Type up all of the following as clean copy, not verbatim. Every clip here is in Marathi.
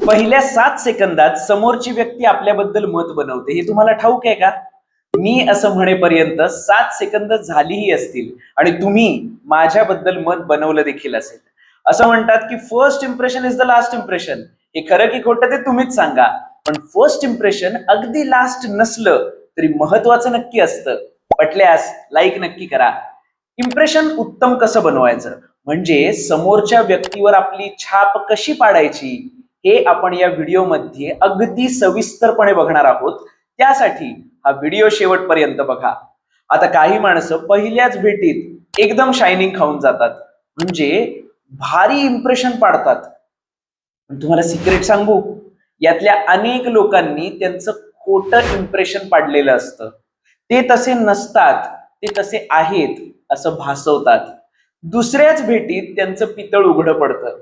पहिल्या 7 सेकंदात समोरची व्यक्ती आपल्याबद्दल मत बनवते, हे तुम्हाला ठाऊक आहे का? मी असं म्हणेपर्यंत 7 सेकंद झालीही असतील आणि तुम्ही माझ्याबद्दल मत बनवलं देखील असेल. असं म्हणतात की first impression is the last impression. हे खरं की खोटं ते तुम्हीच सांगा. पण फर्स्ट इम्प्रेशन अगदी लास्ट नसलं तरी महत्वाचं नक्की असतं. पटल्यास लाईक नक्की करा. इम्प्रेशन उत्तम कसं बनवायचं, म्हणजे समोरच्या व्यक्तीवर आपली छाप कशी पाडायची, हे आपण या व्हिडिओमध्ये अगदी सविस्तरपणे बघणार आहोत. त्यासाठी हा व्हिडिओ शेवटपर्यंत बघा. आता काही माणसं पहिल्याच भेटीत एकदम शायनिंग खाऊन जातात, म्हणजे भारी इम्प्रेशन पाडतात. पण तुम्हाला सिक्रेट सांगू, यातल्या अनेक लोकांनी त्यांचं खोटं इम्प्रेशन पाडलेलं असतं. ते तसे नसतात, ते तसे आहेत असं भासवतात. दुसऱ्याच भेटीत त्यांचं पितळ उघडं पडतं.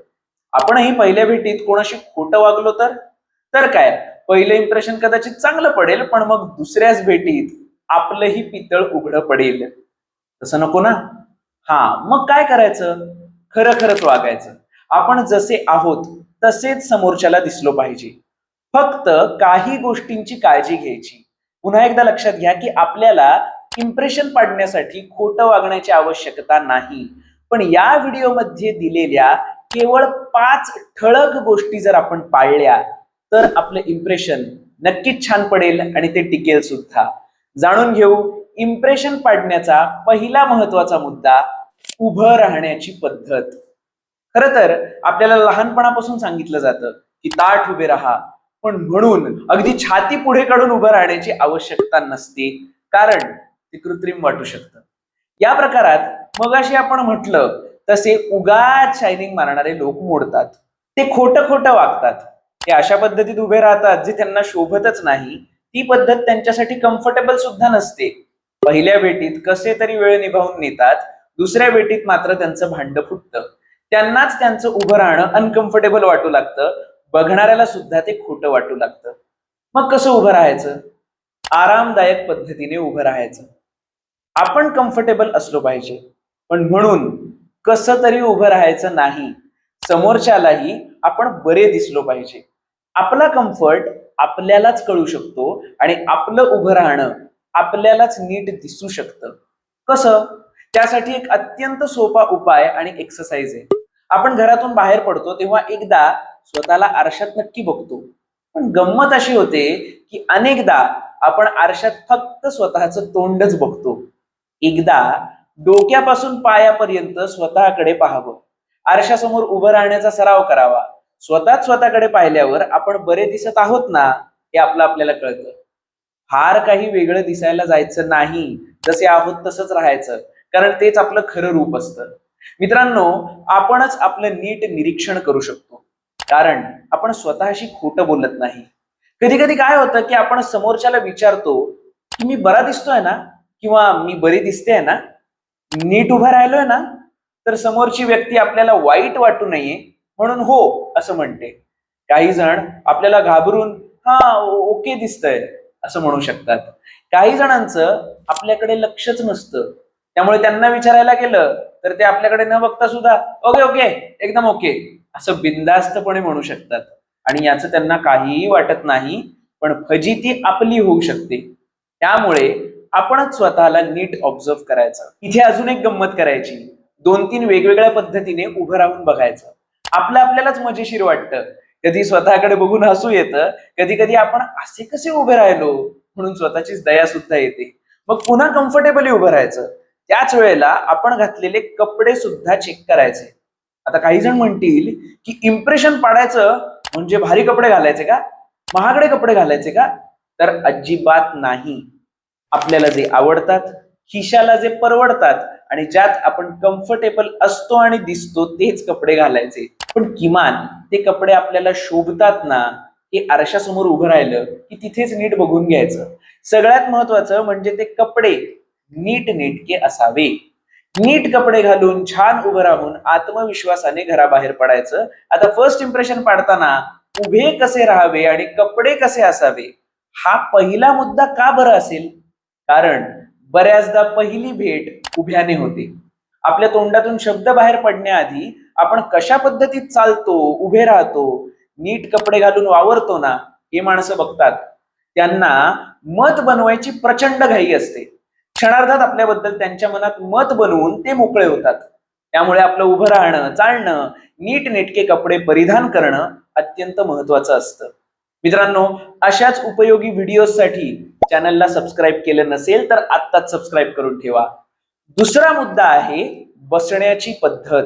आपणही पहिल्या भेटीत कोणाशी खोटं वागलो तर काय, पहिलं इम्प्रेशन कदाचित चांगलं पडेल, पण मग दुसऱ्याच भेटीत आपलंही पितळ उघडं पडेल. तसं नको ना. मग काय करायचं? खरं खरंच वागायचं. आपण जसे आहोत तसेच समोरच्याला दिसलो पाहिजे. फक्त काही गोष्टींची काळजी घ्यायची. पुन्हा एकदा लक्षात घ्या की आपल्याला इम्प्रेशन पाडण्यासाठी खोटं वागण्याची आवश्यकता नाही. पण या व्हिडिओमध्ये दिलेल्या केवळ 5 ठळक गोष्टी जर आपण पाळल्या तर आपलं इम्प्रेशन नक्कीच छान पडेल आणि ते टिकेल सुद्धा. जाणून घेऊ इम्प्रेशन पाडण्याचा पहिला महत्वाचा मुद्दा, उभं राहण्याची पद्धत. खरं तर आपल्याला लहानपणापासून सांगितलं जातं की ताठ उभे राहा, पण म्हणून अगदी छाती पुढे काढून उभं राहण्याची आवश्यकता नसते, कारण ते कृत्रिम वाटू शकतं. या प्रकारात मगाशी आपण म्हटलं तसे उगाच शायनिंग मारणारे लोक मोडतात. ते खोटं खोटं वागतात. ते अशा पद्धतीत उभे राहतात जे त्यांना शोभतच नाही. ती पद्धत त्यांच्यासाठी कम्फर्टेबल सुद्धा नसते. पहिल्या भेटीत कसे तरी वेळ निभावून नेतात, दुसऱ्या भेटीत मात्र त्यांचं भांड फुटतं. त्यांनाच त्यांचं उभं राहणं अनकम्फर्टेबल वाटू लागतं. बघणाऱ्याला सुद्धा ते खोटं वाटू लागतं. मग कसं उभं राहायचं? आरामदायक पद्धतीने उभं राहायचं. आपण कम्फर्टेबल असलो पाहिजे, पण म्हणून कसं तरी उभं राहायचं नाही. समोरच्यालाही आपण बरे दिसलो पाहिजे. आपला कम्फर्ट आपल्यालाच कळू शकतो आणि आपलं उभं राहणं आपल्यालाच नीट दिसू शकतं. कसं? त्यासाठी एक अत्यंत सोपा उपाय आणि एक्सरसाइज आहे. आपण घरातून बाहेर पडतो तेव्हा एकदा स्वतःला आरशात नक्की बघतो. पण गंमत अशी होते की अनेकदा आपण आरशात फक्त स्वतःचं तोंडच बघतो. एकदा डोक्यापासून पायापर्यंत स्वतःकडे पाहावं. आरशासमोर उभं राहण्याचा सराव करावा. स्वतःच स्वतःकडे पाहिल्यावर आपण बरे दिसत आहोत ना, हे आपल्याला कळतं. फार काही वेगळं दिसायला जायचं नाही, जसे आहोत तसंच राहायचं, कारण तेच आपलं खरं रूप असतं. मित्रांनो, आपणच आपलं नीट निरीक्षण करू शकतो, कारण आपण स्वतःशी खोटं बोलत नाही. कधी कधी काय होतं की आपण समोरच्याला विचारतो की मी बरा दिसतोय ना, किंवा मी बरी दिसते ना, नीट उभा राहिलोय ना, तर समोरची व्यक्ती आपल्याला वाईट वाटू नये म्हणून हो असं म्हणते. काही जण आपल्याला घाबरून ओके दिसतंय असं म्हणू शकतात. काही जणांचं आपल्याकडे लक्षच नसतं, त्यामुळे त्यांना विचारायला गेलं तर ते आपल्याकडे न बघता सुद्धा ओके ओके एकदम ओके असं बिनधास्तपणे म्हणू शकतात. आणि याचं त्यांना काहीही वाटत नाही, पण फजिती आपली होऊ शकते. त्यामुळे आपणच स्वतःला नीट ऑब्झर्व करायचं. इथे अजून एक गंमत करायची. 2-3 वेगवेगळ्या पद्धतीने उभं राहून बघायचं. आपल्यालाच मजेशीर वाटतं. कधी स्वतःकडे बघून हसू येतं, कधी कधी आपण असे कसे उभे राहिलो म्हणून स्वतःचीच दया सुद्धा येते. मग पुन्हा कम्फर्टेबली उभं राहायचं. त्याच वेळेला आपण घातलेले कपडे सुद्धा चेक करायचे. आता काही जण म्हणतील की इम्प्रेशन पाडायचं म्हणजे भारी कपडे घालायचे का, महागडे कपडे घालायचे का? तर अजिबात नाही. आपल्याला जे आवडतात, खिशाला जे परवडतात आणि ज्यात आपण कम्फर्टेबल असतो आणि दिसतो तेच कपडे घालायचे. पण किमान ते कपडे आपल्याला शोभतात ना, हे आरशासमोर उभं राहिलं की तिथेच नीट बघून घ्यायचं. सगळ्यात महत्वाचं म्हणजे ते कपडे नीट नेटके असावे. नीट कपडे घालून छान उभं राहून आत्मविश्वासाने घराबाहेर पडायचं. आता फर्स्ट इम्प्रेशन पाडताना उभे कसे राहावे आणि कपडे कसे असावे, हा पहिला मुद्दा का बरं असेल? कारण बऱ्याचदा पहिली भेट उभ्याने होते. आपल्या तोंडातून शब्द बाहेर पडण्याआधी आपण कशा पद्धतीत चालतो, उभे राहतो, नीट कपडे घालून वावरतो ना, हे माणसं बघतात त्यांना मत बनवायची प्रचंड घाई असते. क्षणार्धात आपल्याबद्दल त्यांच्या मनात मत बनवून ते मोकळे होतात. त्यामुळे आपलं उभं राहणं, चालणं, नीटनेटके कपडे परिधान करणं अत्यंत महत्वाचं असतं. मित्रांनो, अशाच उपयोगी व्हिडिओसाठी चॅनलला सबस्क्राईब केलं नसेल तर आत्ताच सबस्क्राईब करून ठेवा. दुसरा मुद्दा आहे बसण्याची पद्धत.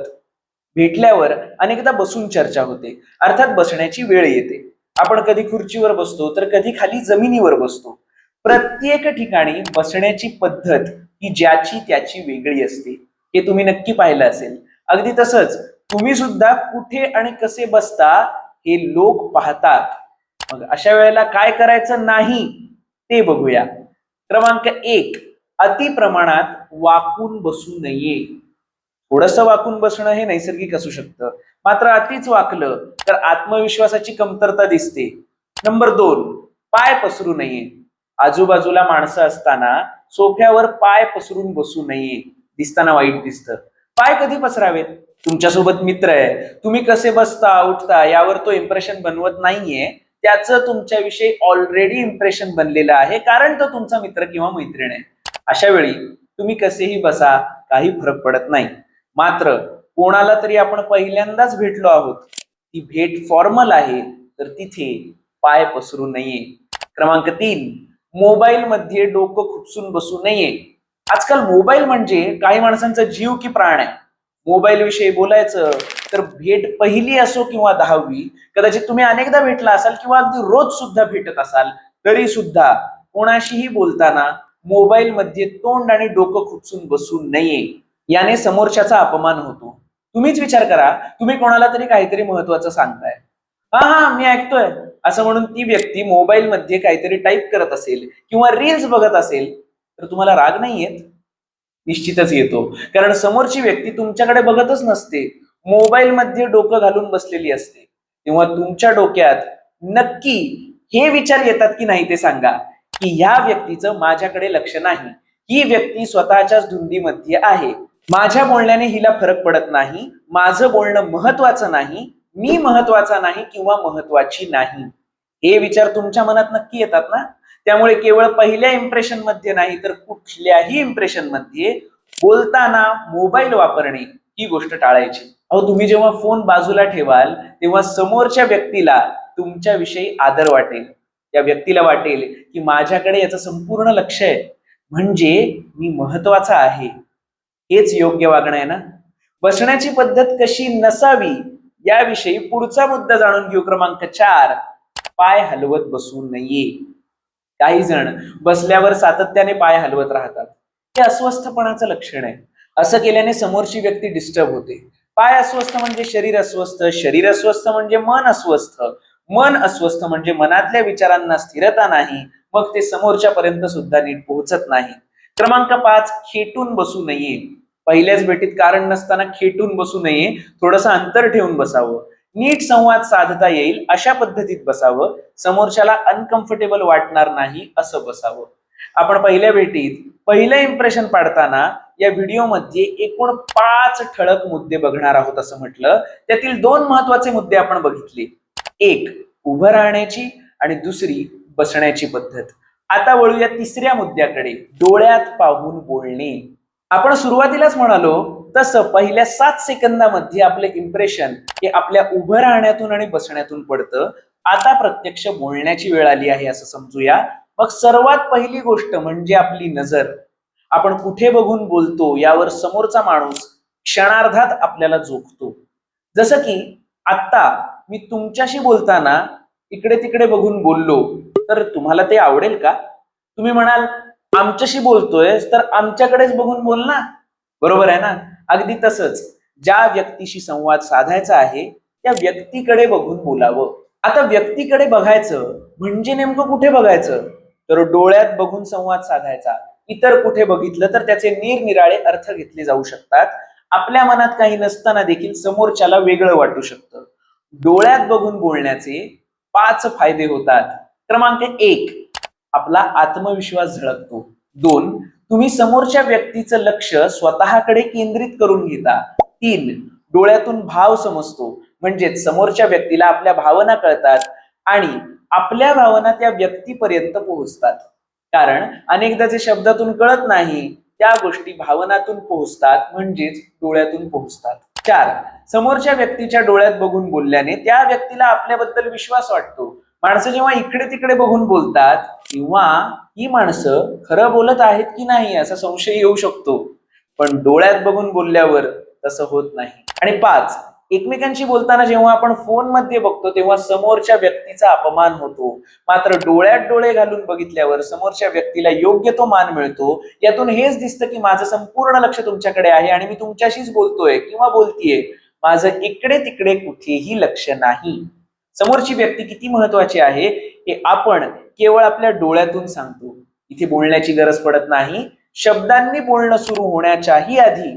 भेटल्यावर अनेकदा बसून चर्चा होते, अर्थात बसण्याची वेळ येते. आपण कधी खुर्चीवर बसतो तर कधी खाली जमिनीवर बसतो. प्रत्येक ठिकाणी बसण्याची पद्धत ही ज्याची त्याची वेगळी असते, हे तुम्ही नक्की पाहिलं असेल. अगदी तसंच तुम्ही सुद्धा कुठे आणि कसे बसता हे लोक पाहतात. मग अशा वेळेला काय करायचं नाही ते बघूया. क्रमांक 1, अति प्रमाणात वाकून बसू नये. थोडंसं वाकून बसणं हे नैसर्गिक असू शकतं, मात्र अतिच वाकलं तर आत्मविश्वासाची कमतरता दिसते. नंबर 2, पाय पसरू नये. आजूबाजूला माणसं असताना सोफ्यावर पाय पसरून बसू नये, दिसताना वाईट दिसतं. पाय कधी पसरावेत? तुमच्यासोबत मित्र आहे, तुम्ही कसे बसता उठता यावर तो इम्प्रेशन बनवत नाहीये, त्याचं तुमच्याविषयी ऑलरेडी इम्प्रेशन बनलेलं आहे, कारण तो तुमचा मित्र किंवा मैत्रीण आहे. अशा वेळी तुम्ही कसेही बसा, काही फरक पडत नाही. मात्र कोणाला तरी आपण पहिल्यांदाच भेटलो आहोत, ती भेट फॉर्मल आहे, तर तिथे पाय पसरू नये. क्रमांक 3, मोबाईल मध्ये डोकं खुपसून बसू नये. आजकाल मोबाईल म्हणजे काही माणसांचा जीव की प्राण आहे. मोबाईल विषयी बोलायचं तर भेट पहिली असो किंवा 10वी, कदाचित तुम्ही अनेकदा भेटला असाल किंवा अगदी रोज सुद्धा भेटत असाल, तरी सुद्धा कोणाशीही बोलताना मोबाईल मध्ये तोंड आणि डोकं खुपसून बसू नये. याने समोरच्याचा अपमान होतो. तुम्हीच विचार करा, तुम्ही कोणाला तरी काहीतरी महत्वाचं सांगताय, हा हा मी ऐकतोय असं म्हणून ती व्यक्ती मोबाईल मध्ये काहीतरी टाईप करत असेल किंवा रील्स बघत असेल, तर तुम्हाला राग नाही येत? निश्चितच येतो, कारण समोरची व्यक्ती तुमच्याकडे बघतच नसते, मोबाईल मध्ये डोकं घालून बसलेली असते. तेव्हा तुमच्या डोक्यात नक्की हे विचार येतात की नाही ते सांगा, की ह्या व्यक्तीचं माझ्याकडे लक्ष नाही, ही व्यक्ती स्वतःच्याच धुंदीमध्ये आहे, माझ्या बोलण्याने हिला फरक पडत नाही, माझं बोलणं महत्वाचं नाही, मी महत्वाचा नाही किंवा महत्वाची नाही. हे विचार तुमच्या मनात नक्की येतात ना. त्यामुळे केवळ पहिल्या इम्प्रेशन मध्ये नाही तर कुठल्याही इम्प्रेशन मध्ये बोलताना मोबाईल वापरणे ही गोष्ट टाळायची. अहो, तुम्ही जेव्हा फोन बाजूला ठेवाल तेव्हा समोरच्या व्यक्तीला तुमच्याविषयी आदर वाटेल. त्या व्यक्तीला वाटेल की माझ्याकडे याचं संपूर्ण लक्ष आहे, म्हणजे मी महत्वाचा आहे. हेच योग्य वागणं आहे ना. बसण्याची पद्धत कशी नसावी याविषयी पुढचा मुद्दा जाणून घेऊ. क्रमांक 4, पाय हलवत बसू नये. काही जण बसल्यावर सातत्याने पाय हलवत राहतात, हे अस्वस्थपणाचं लक्षण आहे. असं केल्याने समोरची व्यक्ती डिस्टर्ब होते. पाय अस्वस्थ म्हणजे शरीर अस्वस्थ, शरीर अस्वस्थ म्हणजे मन अस्वस्थ, मन अस्वस्थ म्हणजे मनातल्या विचारांना स्थिरता नाही, मग ते समोरच्या पर्यंत सुद्धा नीट पोहोचत नाही. क्रमांक 5, खेटून बसू नये. पहिल्याच भेटीत कारण नसताना खेटून बसू नये, थोडंसं अंतर ठेवून बसावं. नीट संवाद साधता येईल अशा पद्धतीत बसावं, समोरच्याला अनकम्फर्टेबल वाटणार नाही असं बसावं. आपण पहिल्या भेटीत पहिलं इम्प्रेशन पाडताना या व्हिडिओमध्ये एकूण 5 ठळक मुद्दे बघणार आहोत असं म्हटलं. त्यातील 2 महत्वाचे मुद्दे आपण बघितले, एक उभं राहण्याची आणि दुसरी बसण्याची पद्धत. आता वळूया तिसऱ्या मुद्द्याकडे, डोळ्यात पाहून बोलणे. आपण सुरुवातीलाच म्हणालो तसं पहिल्या 7 सेकंदामध्ये आपले इम्प्रेशन हे आपल्या उभं राहण्यातून आणि बसण्यातून पडतं. आता प्रत्यक्ष बोलण्याची वेळ आली आहे असं समजूया. मग सर्वात पहिली गोष्ट म्हणजे आपली नजर. आपण कुठे बघून बोलतो यावर समोरचा माणूस क्षणार्धात आपल्याला जोखतो. जसं की आता मी तुमच्याशी बोलताना इकडे तिकडे बघून बोललो तर तुम्हाला ते आवडेल का? तुम्ही म्हणाल आमच्याशी बोलतोय तर आमच्याकडेच बघून बोल ना, बरोबर आहे ना. अगदी तसंच ज्या व्यक्तीशी संवाद साधायचा आहे त्या व्यक्तीकडे बघून बोलावं. आता व्यक्तीकडे बघायचं म्हणजे नेमकं कुठे बघायचं, तर डोळ्यात बघून संवाद साधायचा. इतर कुठे बघितलं तर त्याचे निरनिराळे अर्थ घेतले जाऊ शकतात. आपल्या मनात काही नसताना देखील समोरच्याला वेगळं वाटू शकतं. डोळ्यात बघून बोलण्याचे 5 फायदे होतात. क्रमांक 1, आपला आत्मविश्वास झळकतो. 2, तुम्ही समोरच्या व्यक्तीचं लक्ष स्वतःकडे केंद्रित करून घेता. 3, डोळ्यातून भाव समजतो. म्हणजेच समोरच्या व्यक्तीला आपल्या भावना कळतात आणि आपल्या भावना त्या व्यक्तीपर्यंत पोहोचतात. कारण अनेकदा जे शब्दातून कळत नाही त्या गोष्टी भावनातून पोहोचतात, म्हणजेच डोळ्यातून पोहोचतात. 4. समोरच्या व्यक्तीच्या डोळ्यात बघून बोलल्याने त्या व्यक्तीला आपल्याबद्दल विश्वास वाटतो. माणसं जेव्हा इकडे तिकडे बघून बोलतात तेव्हा ही माणसं खरं बोलत आहेत की नाही असा संशय येऊ शकतो, पण डोळ्यात बघून बोलल्यावर तसं होत नाही. आणि 5. एकमेकांशी बोलताना जेव्हा आपण फोन मध्ये बघतो तेव्हा समोरच्या व्यक्तीचा अपमान होतो, मात्र डोळ्यात डोळे घालून बघितल्यावर समोरच्या व्यक्तीला योग्य तो मान मिळतो. यातून हेच दिसतं की माझं संपूर्ण लक्ष तुमच्याकडे आहे आणि मी तुमच्याशीच बोलतोय किंवा बोलतीये, माझं इकडे तिकडे कुठेही लक्ष नाही. समोरची व्यक्ती किती महत्वाची आहे हे आपण केवळ आपल्या डोळ्यातून सांगतो. इथे बोलण्याची गरज पडत नाही. शब्दांनी बोलणं सुरू होण्याच्याही आधी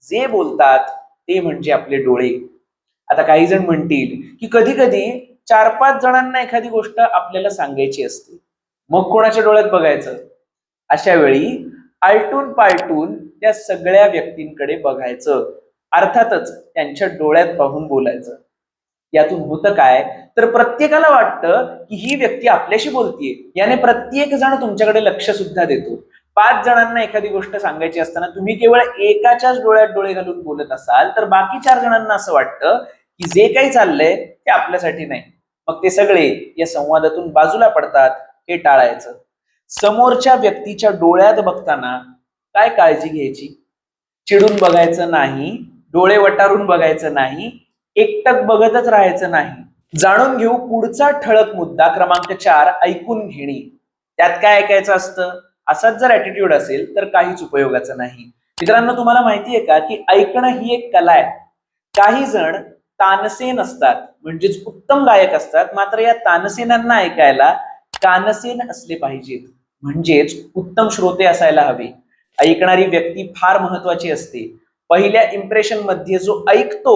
जे बोलतात ते म्हणजे आपले डोळे. आता काही जण म्हणतील की कधी कधी 4-5 जणांना एखादी गोष्ट आपल्याला सांगायची असते, मग कोणाच्या डोळ्यात बघायचं? अशा वेळी आलटून पालटून त्या सगळ्या व्यक्तींकडे बघायचं, अर्थातच त्यांच्या डोळ्यात पाहून बोलायचं. यातून होतं काय तर प्रत्येकाला वाटतं की ही व्यक्ती आपल्याशी बोलतीये, याने प्रत्येक जण तुमच्याकडे लक्ष सुद्धा देतो. 5 जणांना एखादी गोष्ट सांगायची असताना तुम्ही केवळ एकाच्याच डोळ्यात डोळे घालून बोलत असाल तर बाकी 4 जणांना असं वाटतं की जे काही चाललंय ते आपल्यासाठी नाही. मग ते सगळे या संवादातून बाजूला पडतात. हे टाळायचं. समोरच्या व्यक्तीच्या डोळ्यात बघताना काय काळजी घ्यायची? चिडून बघायचं नाही, डोळे वटारून बघायचं नाही, एकटक बघतच राहायचं नाही. जाणून घेऊ पुढचा ठळक मुद्दा क्रमांक 4, ऐकून घेणे. त्यात काय ऐकायचं असतं? असाच जर ऍटिट्यूड असेल तर काहीच उपयोगाचं नाही. मित्रांनो, तुम्हाला माहितीये का की ऐकणं ही एक कला आहे. काही जण तानसेन असतात, म्हणजेच उत्तम गायक असतात, मात्र या तानसेनांना ऐकायला कानसेन असले पाहिजेत, म्हणजेच उत्तम श्रोते असायला हवे. ऐकणारी व्यक्ती फार महत्वाची असते. पहिल्या इम्प्रेशन मध्ये जो ऐकतो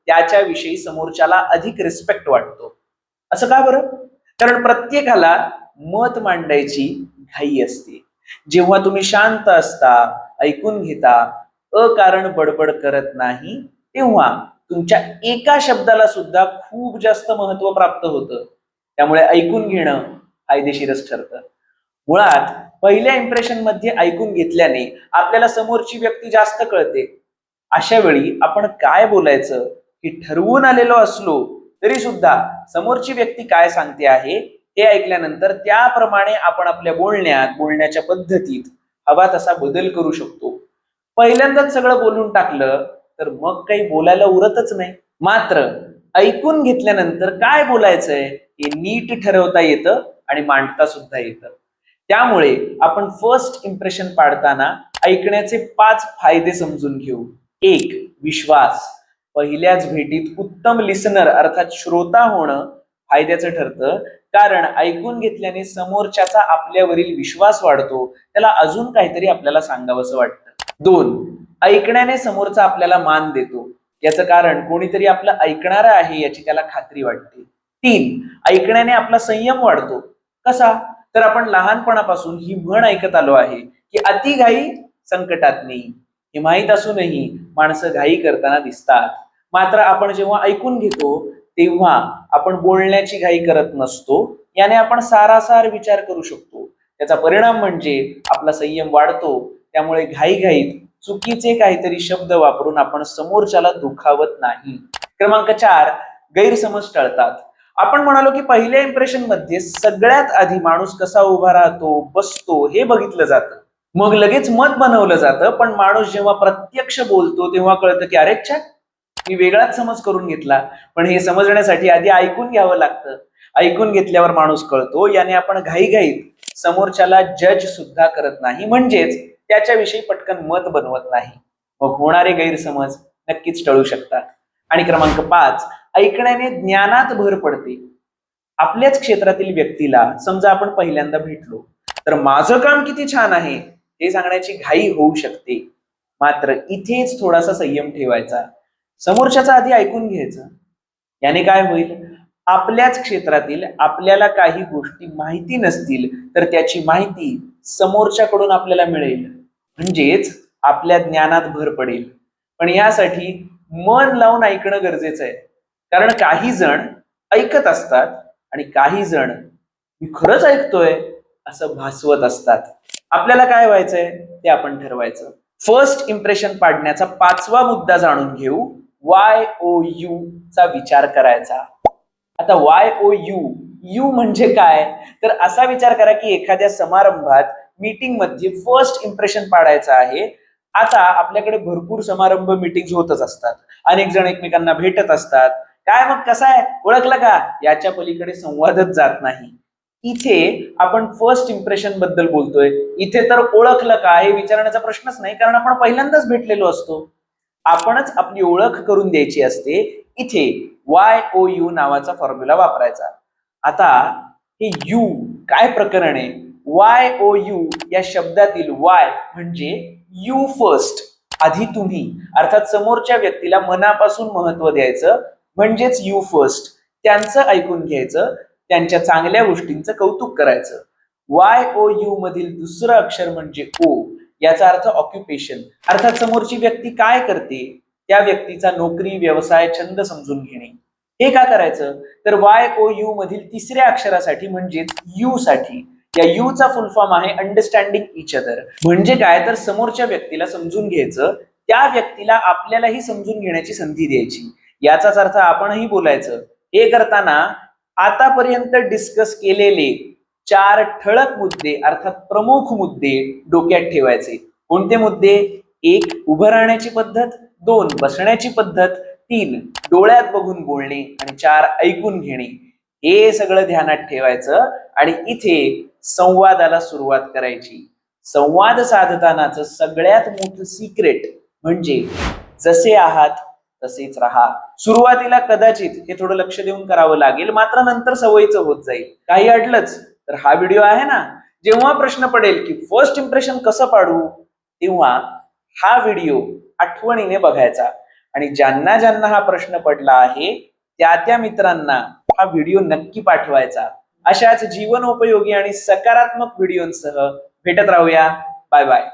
त्याच्याविषयी समोरच्याला अधिक रिस्पेक्ट वाटतो. असं का बरं? कारण प्रत्येकाला मत मांडायची घाई असते. जेव्हा तुम्ही शांत असता, ऐकून घेता, अकारण बडबड करत नाही, तेव्हा तुमच्या एका शब्दाला सुद्धा खूप जास्त महत्व प्राप्त होतं. त्यामुळे ऐकून घेणं फायदेशीरच ठरतं. मुळात पहिल्या इम्प्रेशन मध्ये ऐकून घेतल्याने आपल्याला समोरची व्यक्ती जास्त कळते. अशा वेळी आपण काय बोलायचं हे ठरवून आलेलो असलो तरी सुद्धा समोरची व्यक्ती काय सांगते आहे हे ऐकल्यानंतर त्याप्रमाणे आपण आपल्या बोलण्याच्या पद्धतीत हवा तसा बदल करू शकतो. पहिल्यांदाच सगळं बोलून टाकलं तर मग काही बोलायला उरतच नाही. मात्र ऐकून घेतल्यानंतर काय बोलायचंय हे नीट ठरवता येतं आणि मांडता सुद्धा येतं. त्यामुळे आपण फर्स्ट इम्प्रेशन पाडताना ऐकण्याचे 5 फायदे समजून घेऊ. 1. विश्वास. पहिल्याच भेटीत उत्तम लिसनर अर्थात श्रोता होणं फायद्याचं ठरतं, कारण ऐकून घेतल्याने समोरच्याचा आपल्यावरील विश्वास वाढतो, त्याला अजून काहीतरी आपल्याला सांगावंसं वाटतं. 2. ऐकण्याने समोरचा आपल्याला मान देतो. याचं कारण कोणीतरी आपलं ऐकणार आहे याची त्याला खात्री वाटते. 3. ऐकण्याने आपला संयम वाढतो. कसा? तर आपण लहानपणापासून ही म्हण ऐकत आलो आहे की अति घाई संकटात नाही. हे माहीत असूनही माणसं घाई करताना दिसतात. मात्र आपण जेव्हा ऐकून घेतो तेव्हा आपण बोलण्याची घाई करत नसतो. याने आपण सारासार विचार करू शकतो. त्याचा परिणाम म्हणजे आपला संयम वाढतो. त्यामुळे घाईघाईत चुकीचे काहीतरी शब्द वापरून आपण समोरच्याला दुखावत नाही. क्रमांक 4. गैरसमज टळतात. आपण म्हणालो की पहिल्या इम्प्रेशन मध्ये सगळ्यात आधी माणूस कसा उभा राहतो, बसतो हे बघितलं जातं, मग लगेच मत बनवलं जातं. पण माणूस जेव्हा प्रत्यक्ष बोलतो तेव्हा कळतं की अरे छा, मी वेगळाच समज करून घेतला. पण हे समजण्यासाठी आधी ऐकून घ्यावं लागतं. ऐकून घेतल्यावर माणूस कळतो. याने आपण घाईघाईत समोरच्याला जज सुद्धा करत नाही, म्हणजेच त्याच्याविषयी पटकन मत बनवत नाही. मग होणारे गैरसमज नक्कीच टळू शकतात. आणि क्रमांक 5. ऐकण्याने ज्ञानात भर पडते. आपल्याच क्षेत्रातील व्यक्तीला समजा आपण पहिल्यांदा भेटलो तर माझं काम किती छान आहे हे सांगण्याची घाई होऊ शकते. मात्र इथेच थोडासा संयम ठेवायचा. समोरच्याचा आधी ऐकून घ्यायचं. याने काय होईल? आपल्याच क्षेत्रातील आपल्याला काही गोष्टी माहिती नसतील तर त्याची माहिती समोरच्याकडून आपल्याला मिळेल, म्हणजेच आपल्या ज्ञानात भर पडेल. पण यासाठी मन लावून ऐकणं गरजेचं आहे. कारण काही जण ऐकत असतात आणि काही जण मी खरंच ऐकतोय असं भासवत असतात. आपल्याला काय व्हायचंय ते आपण ठरवायचं. फर्स्ट इम्प्रेशन पाडण्याचा 5वा मुद्दा जाणून घेऊ. YOU चा विचार करायचा. आता YOU यू म्हणजे काय, तर असा विचार करा की एखाद्या समारंभात मीटिंग मध्ये फर्स्ट इम्प्रेशन पाडायचं आहे. आता आपल्याकडे भरपूर समारंभ मीटिंग होतच असतात, अनेक जण एकमेकांना भेटत असतात. काय मग कसा आहे, ओळखलं का, याच्या पलीकडे संवादच जात नाही. इथे आपण फर्स्ट इम्प्रेशन बद्दल बोलतोय. इथे तर ओळखलं का हे विचारण्याचा प्रश्नच नाही, कारण आपण पहिल्यांदाच भेटलेलो असतो. आपणच आपली ओळख करून द्यायची असते. इथे YOU नावाचा फॉर्म्युला वापरायचा. आता हे यू काय प्रकरण आहे. YOU या शब्दातील Y म्हणजे यू फर्स्ट, आधी तुम्ही, अर्थात समोरच्या व्यक्तीला मनापासून महत्व द्यायचं, म्हणजेच यू फर्स्ट. त्यांचं ऐकून घ्यायचं, त्यांच्या चांगल्या गोष्टींचं कौतुक करायचं. YOU मधील दुसरं अक्षर म्हणजे O, याचा अर्थ ऑक्युपेशन, अर्थात समोरची व्यक्ती काय करते त्या व्यक्तीचा नोकरी, व्यवसाय, छंद समजून घेणे. हे का करायचं, तर YOU मधील तिसऱ्या अक्षरासाठी म्हणजेच यू साठी, या यू चा फुल फॉर्म आहे अंडरस्टँडिंग इच अदर. म्हणजे काय, तर समोरच्या व्यक्तीला समजून घ्यायचं, त्या व्यक्तीला आपल्यालाही समजून घेण्याची संधी द्यायची. याचाच अर्थ आपणही बोलायचं. हे करताना आतापर्यंत डिस्कस केलेले 4 ठळक मुद्दे अर्थात प्रमुख मुद्दे डोक्यात ठेवायचे. कोणते मुद्दे? 1 उभं राहण्याची पद्धत, 2 बसण्याची पद्धत, 3 डोळ्यात बघून बोलणे आणि 4 ऐकून घेणे. हे सगळं ध्यानात ठेवायचं आणि इथे संवादाला सुरुवात करायची. संवाद साधतानाच सगळ्यात मोठं सिक्रेट म्हणजे जसे आहात तसेच राहा. सुरुवातीला कदाचित हे थोडं लक्ष देऊन करावं लागेल, मात्र नंतर सवयीचं होत जाईल. काही अडलंच तर हा व्हिडिओ आहे ना, जेव्हा प्रश्न पडेल की फर्स्ट इम्प्रेशन कसं पाडू, तेव्हा हा व्हिडिओ आठवणीने बघायचा. आणि ज्यांना ज्यांना हा प्रश्न पडला आहे त्या मित्रांना हा व्हिडिओ नक्की पाठवायचा. अशाच जीवनोपयोगी आणि सकारात्मक व्हिडिओंसह भेटत राहूया. Bye bye.